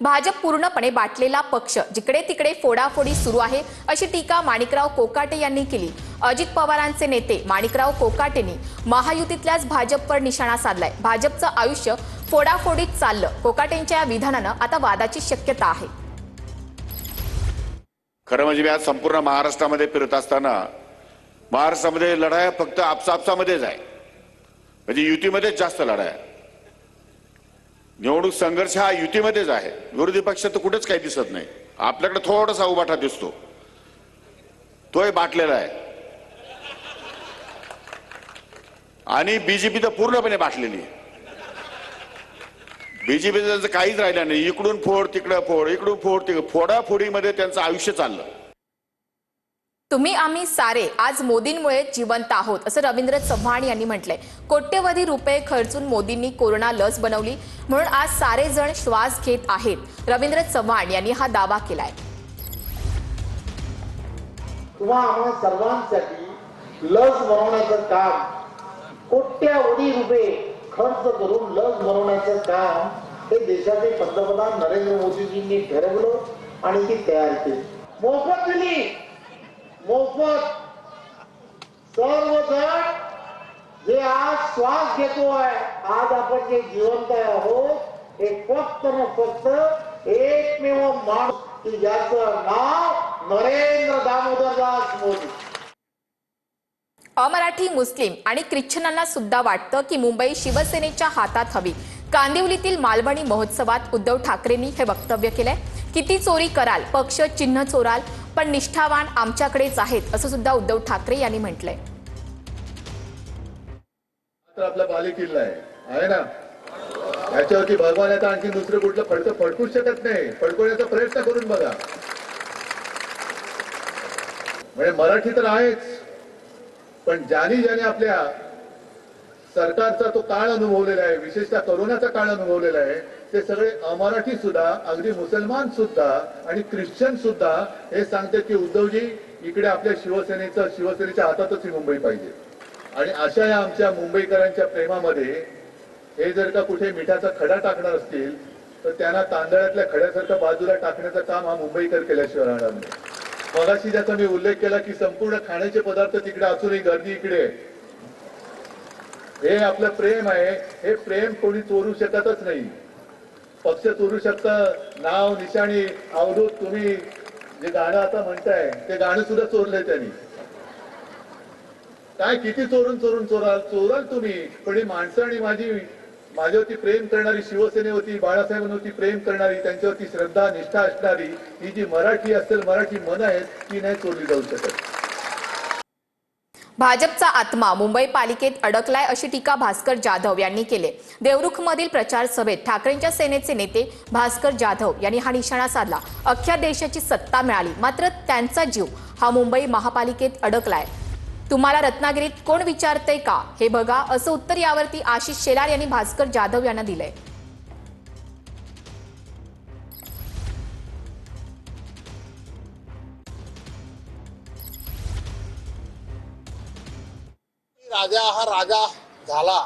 भाजप पूर्णपणे बाटलेला पक्ष, जिकडे तिकडे फोडाफोडी सुरू आहे अशी टीका माणिकराव कोकाटे यांनी केली। अजित पवारांचे नेते माणिकराव कोकाटेंनी महायुतीतल्याच भाजपवर निशाणा साधलाय। भाजपचं आयुष्य फोडाफोडीत चाललं। कोकाटेंच्या या विधानानं आता वादाची शक्यता आहे। खरं म्हणजे मी आज संपूर्ण महाराष्ट्रामध्ये फिरत असताना महाराष्ट्रामध्ये लढाया फक्त आपसामध्येच आहे, म्हणजे युतीमध्येच जास्त लढाया। निवडणूक संघर्ष हा युतीमध्येच आहे, विरोधी पक्ष तर कुठेच काही दिसत नाही। आपल्याकडे थोडासा उभाटा दिसतो, तोही बाटलेला आहे, आणि बीजेपी तर पूर्णपणे बाटलेली आहे। बीजेपीचं काहीच राहिलं नाही, इकडून फोड तिकडे फोड, इकडून फोड तिकडे, फोडाफोडीमध्ये त्यांचं आयुष्य चाललं। तुम्ही आम्ही सारे आज मोदींमुळे जिवंत आहोत असं रवींद्र चव्हाण यांनी म्हटलंय। कोट्यवधी रुपये खर्चून मोदींनी कोरोना लस बनवली, म्हणून आज सारे जण श्वास घेत आहेत। रवींद्र चव्हाण यांनी हा दावा केलाय। तुम्हा आम्हा सर्वांसाठी लस बनवण्याचं काम, कोट्यवधी रुपये खर्च करून लस बनवण्याचं काम हे देशाचे पंतप्रधान नरेंद्र मोदीजींनी ठरवलं आणि ती तयार केली, मोफत दिली। मोफत सर्वजण जे आज श्वास घेतोय, आज आपण जे जिवंत आहोत, हे फक्त न फक्त एकमेव माणूस की ज्याचं नाव नरेंद्र दामोदरदास मोदी। अमराठी, मुस्लिम आणि ख्रिश्चनांना सुद्धा वाटतं की मुंबई शिवसेनेच्या हातात हवी। कांदिवलीतील मालवणी महोत्सवात उद्धव ठाकरेंनी हे वक्तव्य केलंय। किती चोरी कराल, पक्ष चिन्ह चोराल, पण निष्ठावान आमच्याकडेच आहेत असं सुद्धा उद्धव ठाकरे यांनी म्हटलंय। आपला बालेकिल्ला आहे ना, याच्यावरती भगवान आता आणखी दुसरं कुठलं फडकं फडकूच शकत नाही। फडकवण्याचा प्रयत्न करून बघा, म्हणजे मराठी तर आहेच, पण ज्याने आपल्या सरकारचा तो काळ अनुभवलेला आहे, विशेषतः कोरोनाचा काळ अनुभवलेला आहे, ते सगळे अमराठी सुद्धा, अगदी मुसलमान सुद्धा आणि ख्रिश्चन सुद्धा हे सांगते की उद्धवजी इकडे आपल्या शिवसेनेच्या हातातच ही मुंबई पाहिजे। आणि अशा या आमच्या मुंबईकरांच्या प्रेमामध्ये हे जर का कुठे मिठाचा खडा टाकणार असतील तर त्यांना तांदळातल्या खड्यासारखं बाजूला टाकण्याचं काम हा मुंबईकर केल्याशिवाय राहणार नाही। मगाशी ज्याचा मी उल्लेख केला की संपूर्ण खाण्याचे पदार्थ तिकडे असूनही गर्दी इकडे, हे आपलं प्रेम आहे। हे प्रेम कोणी चोरू शकतच नाही। पक्ष चोरू शकतं, नाव निशाणी अवधूत, तुम्ही जे गाणं आता म्हणताय ते गाणं सुद्धा चोरलंय त्यांनी। काय किती चोराल तुम्ही, पण ही माणसं आणि माझ्यावरती प्रेम करणारी, शिवसेनेवरती बाळासाहेबांवरती प्रेम करणारी, त्यांच्यावरती श्रद्धा निष्ठा असणारी ही जी मराठी असेल, मराठी मन आहेत, ती नाही चोरली जाऊ शकत। भाजपचा आत्मा मुंबई पालिकेत अडकलाय अशी टीका भास्कर जाधव यांनी केली। देवरुखमधील प्रचार सभेत ठाकरेंच्या सेनेचे नेते भास्कर जाधव यांनी हा निशाणा साधला। अख्ख्या देशाची सत्ता मिळाली, मात्र त्यांचा जीव हा मुंबई महापालिकेत अडकलाय। तुम्हाला रत्नागिरीत कोण विचारतंय का हे बघा, असं उत्तर यावरती आशिष शेलार यांनी भास्कर जाधव यांना दिलंय। राजा हा राजा झाला,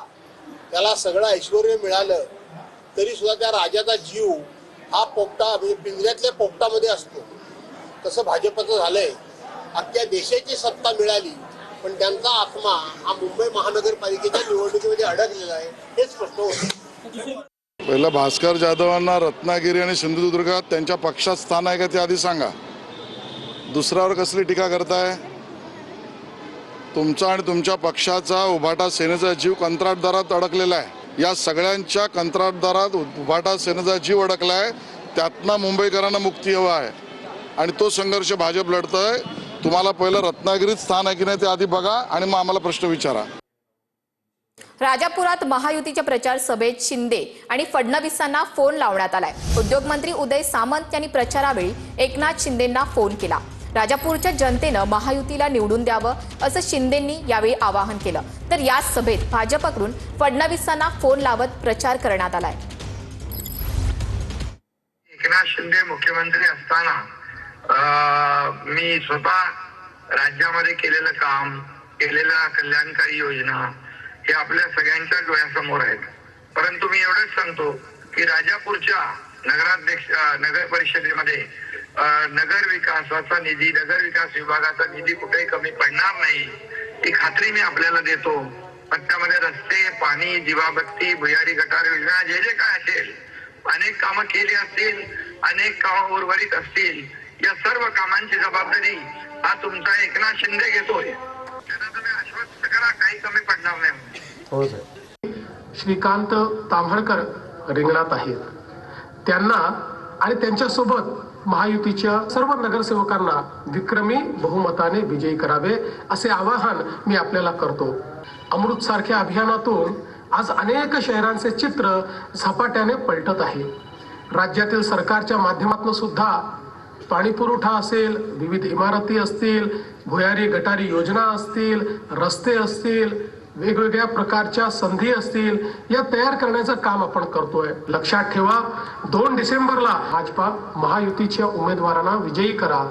त्याला सगळं ऐश्वर्य मिळालं, तरी सुद्धा त्या राजाचा जीव हा पोपटा, म्हणजे पिंजऱ्यातल्या पोपटामध्ये असतो। तसं भाजपचं झालंय, अख्ख्या देशाची सत्ता मिळाली, पण त्यांचा आत्मा हा मुंबई महानगरपालिकेच्या निवडणुकीमध्ये अडकलेला आहे, हे स्पष्ट होतं। पहिलं भास्कर जाधवांना रत्नागिरी आणि सिंधुदुर्गात त्यांच्या पक्षात स्थान आहे का ते आधी सांगा। दुसऱ्यावर कसली टीका करताय? तुमचा आणि तुमच्या पक्षाचा उभाटा सेनेचा जीव कंत्राटदारात अडकलेला आहे। या सगळ्यांच्या कंत्राटदारात उभाटा सेनेचा जीव अडकलाय, त्यातनं मुंबईकरांना मुक्ती हवी आहे आणि तो संघर्ष भाजप लढतंय। तुम्हाला पहिलं रत्नागिरीत स्थान आहे की नाही ते आधी बघा आणि मग आम्हाला प्रश्न विचारा। राजापुरात महायुतीच्या प्रचार सभेत शिंदे आणि फडणवीसांना फोन लावण्यात आलाय। उद्योगमंत्री उदय सामंत यांनी प्रचारावेळी एकनाथ शिंदेंना फोन केला। राजापूरच्या जनतेनं महायुतीला निवडून द्यावं असं शिंदेंनी यावेळी आवाहन केलं। तर या सभेत भाजपकडून फडणवीसांना फोन लावत प्रचार करण्यात आलाय। एकनाथ शिंदे मुख्यमंत्री असताना मी स्वतः राज्यामध्ये केलेलं काम, केलेल्या कल्याणकारी योजना हे आपल्या सगळ्यांच्या डोळ्यासमोर आहेत। परंतु मी एवढंच सांगतो की राजापूरच्या नगराध्यक्ष नगर परिषदेमध्ये नगर विकासाचा निधी, नगर विकास विभागाचा निधी कुठेही कमी पडणार नाही ही खात्री मी आपल्याला देतो. पण त्यामध्ये रस्ते, पाणी, दिवाबत्ती, भुयारी गटार योजना जे जे काय असेल, अनेक कामं केली असतील, अनेक कामं उर्वरित असतील, या सर्व कामांची जबाबदारी हा तुमचा एकनाथ शिंदे घेतोय. त्यांना तुम्ही आश्वस्त करा, काही कमी पडणार नाही. हो सर. श्रीकांत ताम्हळकर रिंगणात आहेत. त्यांना आणि त्यांच्यासोबत महायुतीच्या सर्व नगरसेवकांना विक्रमी बहुमताने विजयी करावे असे आवाहन मी आपल्याला करतो. अमृत सारख्या अभियानातून आज अनेक शहरांचे चित्र झपाट्याने पलटत आहे. राज्यातील सरकारच्या माध्यमातून सुद्धा पाणी पुरवठा असेल, विविध इमारती असतील, भुयारी गटारी योजना असतील, रस्ते असतील, वेगवेगळ्या प्रकारच्या संधी असतील, या तयार करण्याचं काम आपण करतोय. लक्षात ठेवा, 2 डिसेंबरला भाजपा महायुतीच्या उमेदवारांना विजयी करा.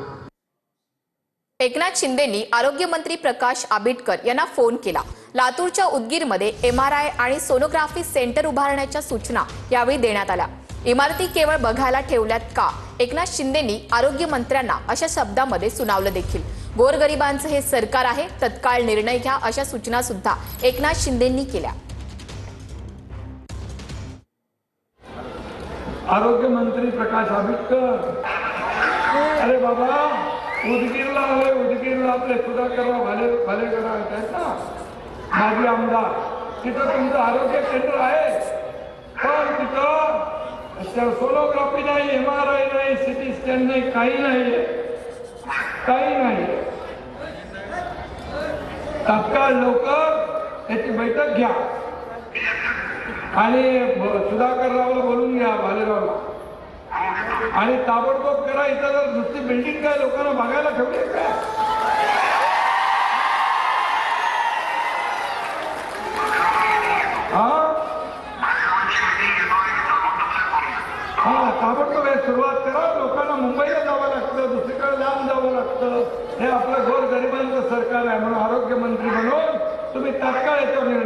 एकनाथ शिंदेंनी आरोग्यमंत्री प्रकाश आंबेडकर यांना फोन केला. लातूरच्या उदगीरमध्ये MRI आणि सोनोग्राफी सेंटर उभारण्याच्या सूचना यावेळी देण्यात आल्या. इमारती केवळ बघायला ठेवल्यात का? एकनाथ शिंदेंनी आरोग्यमंत्र्यांना अशा शब्दामध्ये सुनावलं देखील. गोरगरिबांचं हे सरकार आहे, तत्काळ निर्णय घ्या अशा सूचना सुद्धा एकनाथ शिंदेंनी केल्या. आरोग्यमंत्री प्रकाश आंबेडकर, अरे बाबा उदगीरला आले, उदगीरला आपले सुधाकरराव भालेकर आहेत ना, माजी आमदार, तिथं तुमचं आरोग्य केंद्र आहे, पण तिथं सोनोग्राफी नाही, MRI नाही, CT स्कॅन नाही, काही नाही, काही नाही. तात्काळ लवकर याची बैठक घ्या आणि सुधाकररावला बोलून घ्या, भालेरावला, आणि ताबडतोब करा. इथं जर नुसती बिल्डिंग काय लोकांना बघायला ठेवली काय? हा ताबडतोब सुरुवात करा. लोकांना मुंबईला जावं लागतं, दुसरीकडे लांब जावं लागतं. हे आपलं गोरगरिबांचं सरकार आहे, म्हणून आरोग्यमंत्री म्हणून तुम्ही तात्काळ याच्यावर निर्णय